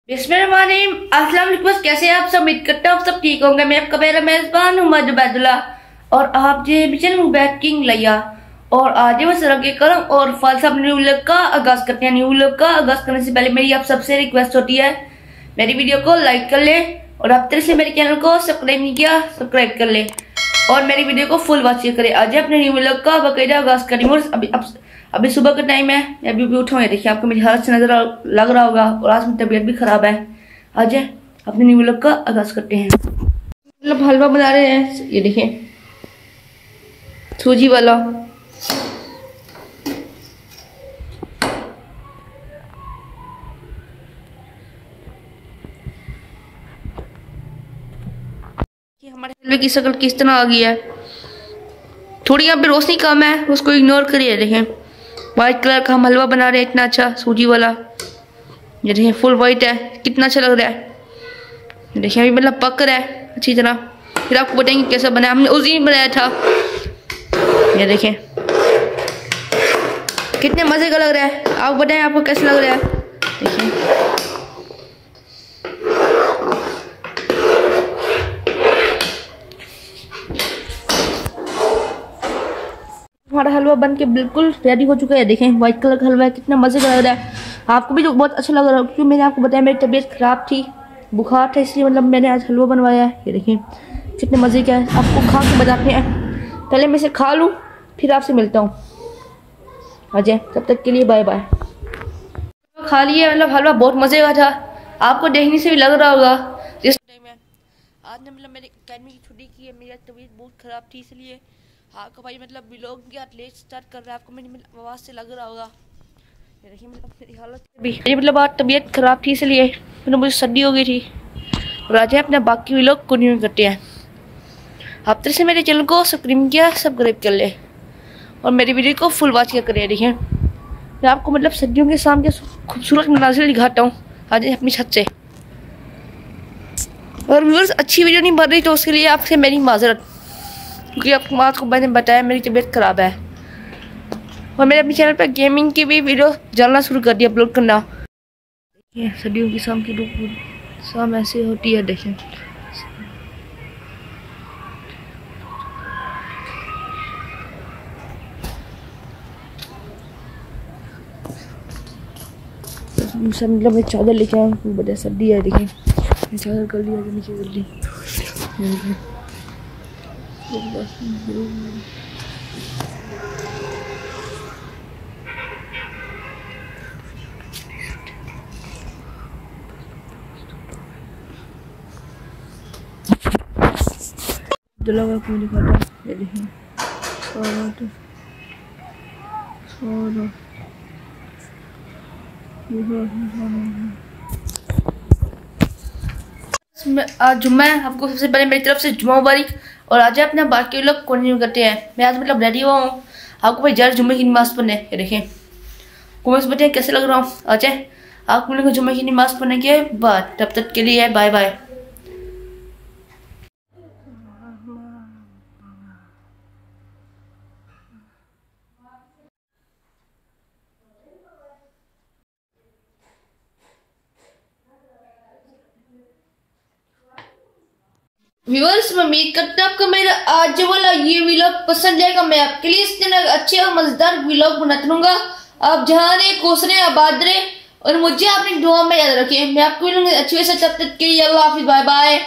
बिस्मिल्लाहिर्रहमानिर्रहीम। अस्सलाम वालेकुम। कैसे आप सब? उम्मीद करता हूँ सब ठीक होंगे। मैं आपका मेरा मेजबान हूँ मजबैदुल्ला और आप जे मिशन मुबैद किंग लिया और आज मैं सर के करम और फाल साहब न्यू व्लॉग का आगाज करते हैं। न्यू व्लॉग का आगाज करने से पहले मेरी आप सबसे रिक्वेस्ट होती है मेरी वीडियो को लाइक कर ले और अब तक से मेरे चैनल को सब्सक्राइब नहीं किया सब्सक्राइब कर ले और मेरी वीडियो को फुल वॉच करे। आज अपने न्यू व्लॉग का बाकायदा आगाज करेंगे। अभी सुबह का टाइम है, अभी भी उठा हूँ। देखिए आपको मेरी हालत से नजर लग रहा होगा और आज मेरी तबीयत भी खराब है। आज अपने न्यू व्लॉग का आगाज करते हैं। मतलब हलवा बना रहे हैं, ये देखिए सूजी वाला। हमारे हलवे की शक्ल किस तरह आ गई है। थोड़ी यहाँ पे रोशनी कम है, उसको इग्नोर करिए। देखें व्हाइट कलर का हम हलवा बना रहे हैं, इतना अच्छा सूजी वाला। ये देखें फुल व्हाइट है, कितना अच्छा लग रहा है। देखें अभी मतलब पक रहा है अच्छी तरह। फिर आपको बताएंगे कैसा बना, हमने उस दिन बनाया था। ये देखें कितने मजे का लग रहा है। आप बताएं आपको कैसा लग रहा है। देखिए हमारा हलवा बन के बिल्कुल रेडी हो चुका है। देखें व्हाइट कलर का हलवा है, कितना मजे का लग रहा है। आपको भी जो बहुत अच्छा लग रहा है क्योंकि मैंने आपको बताया मेरी तबीयत खराब थी, बुखार था, इसलिए मतलब मैंने आज हलवा बनवाया है। ये देखें कितने मजे का है, आपको खा के बताते हैं। पहले मैं इसे खा लूँ फिर आपसे मिलता हूँ। अजय तब तक के लिए बाय बाय। खा लिया, मतलब हलवा बहुत मजे का था, आपको देखने से भी लग रहा होगा। जिस टाइम है आज ने मतलब मैंने अकेडमी की छुट्टी की है, मेरी तबीयत बहुत खराब थी, इसलिए आपका भाई मतलब व्लॉग के लेट स्टार्ट कर रहा है। आपको मेरी आवाज़ से लग रहा होगा। ये देखिए मतलब मेरी हालत भी मतलब आज तबीयत खराब थी, इसलिए मतलब मुझे सर्दी हो गई थी। और आज अपना बाकी व्लॉग कंटिन्यू करते हैं। आप तरह से मेरे चैनल को सब्सक्राइब किया सब्सक्राइब कर ले और मेरी वीडियो को फुल वॉच किया करें। देखिए मैं आपको मतलब सर्दियों के शाम के खूबसूरत मनाजिर दिखाता हूँ आज अपनी छत से। और व्यूअर्स अच्छी वीडियो नहीं बन रही तो उसके लिए आपसे मेरी माजरत, क्योंकि आपको बात को मैंने बताया मेरी तबीयत खराब है। और मैंने अपने चैनल पर गेमिंग की भी वीडियो डालना शुरू कर दिया, अपलोड करना। देखिए सर्दियों की शाम की धूप शाम ऐसे होती है। देखिए मतलब मैं चादर लेके आया हूँ, बड़ा सर्दी है। देखिए मैं चादर कर लिया नीचे जल्दी। जला हुआ क्यों दिखाता है। ये देखिए आज जुम्मा है, आपको सबसे पहले मेरी तरफ से जुम्मा मुबारक। और आज अपना बाकी लोग कंटिन्यू करते हैं। मैं आज मतलब रेडी हुआ हूँ, आपको भाई जरा जुम्मे की नमाज पढ़ने। ये देखें कमेंट्स बताएं कैसे लग रहा हूँ। आज आप लोगों को जुम्मे की नमाज पढ़ने के बाद तब तक के लिए बाय बाय। व्यूअर्स मैं उम्मीद करता हूँ आपको मेरा आज वाला ये व्लॉग पसंद आएगा। मैं आपके लिए इस तरह अच्छे और मजेदार व्लॉग बनाता रहूंगा। आप जहाँ रहे खुश रहे आबाद रहे और मुझे अपनी दुआ में याद रखें। मैं आपको अच्छे से तब तक के लिए अल्लाह हाफिज बाय बाय।